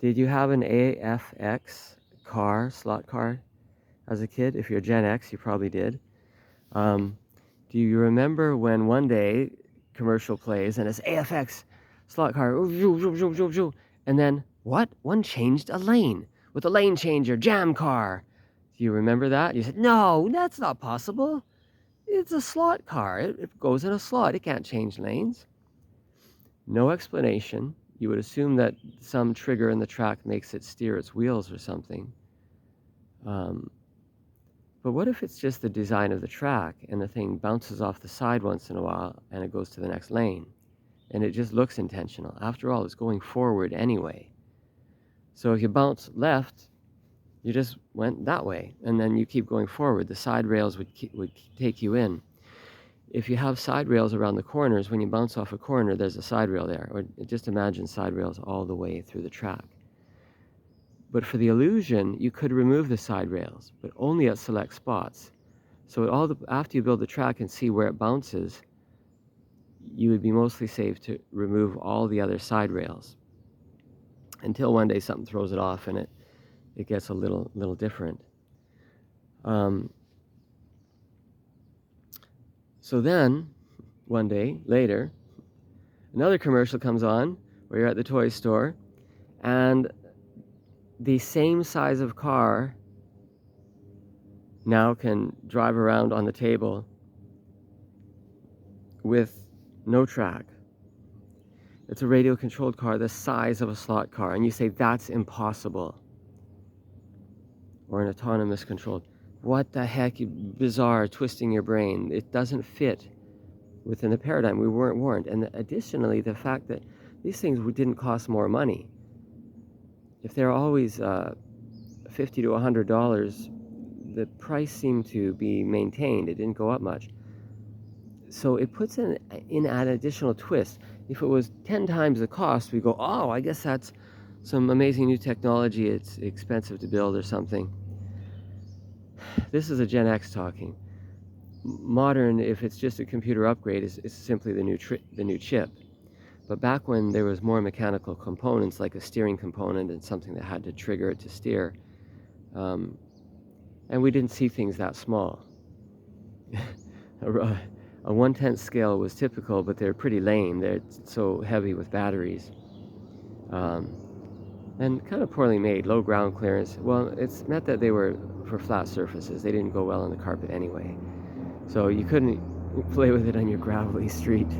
Did you have an AFX car, slot car, as a kid? If you're Gen X, you probably did. Do you remember when one day commercial plays and it's AFX slot car, and then what? One changed a lane with a lane changer, jam car. Do you remember that? You said, no, that's not possible. It's a slot car. It goes in a slot. It can't change lanes. No explanation. You would assume that some trigger in the track makes it steer its wheels or something. But what if it's just the design of the track and the thing bounces off the side once in a while and it goes to the next lane? And it just looks intentional. After all, it's going forward anyway. So if you bounce left, you just went that way, and then you keep going forward. The side rails would take you in. If you have side rails around the corners, when you bounce off a corner, there's a side rail there. Or just imagine side rails all the way through the track. But for the illusion, you could remove the side rails, but only at select spots. So after you build the track and see where it bounces, you would be mostly safe to remove all the other side rails until one day something throws it off and it gets a little different. So then, one day later, another commercial comes on where you're at the toy store, and the same size of car now can drive around on the table with no track. It's a radio-controlled car the size of a slot car, and you say, that's impossible. Or an autonomous controlled. What the heck, bizarre, twisting your brain. It doesn't fit within the paradigm. We weren't warned. And additionally, the fact that these things didn't cost more money. If they're always $50 to $100, the price seemed to be maintained. It didn't go up much. So it puts in an additional twist. If it was 10 times the cost, we go, oh, I guess that's some amazing new technology. It's expensive to build or something. This is a Gen X talking. Modern, if it's just a computer upgrade, is simply the new chip. But back when there was more mechanical components, like a steering component and something that had to trigger it to steer, and we didn't see things that small. A 1/10 scale was typical, but they're pretty lame. They're so heavy with batteries. And kind of poorly made, low ground clearance. Well, it's meant that they were for flat surfaces. They didn't go well on the carpet anyway. So you couldn't play with it on your gravelly street.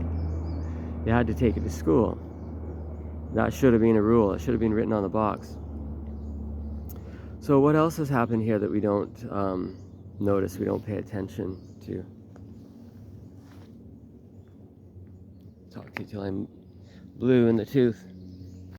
You had to take it to school. That should have been a rule. It should have been written on the box. So what else has happened here that we don't notice, we don't pay attention to? Talk to you till I'm blue in the tooth.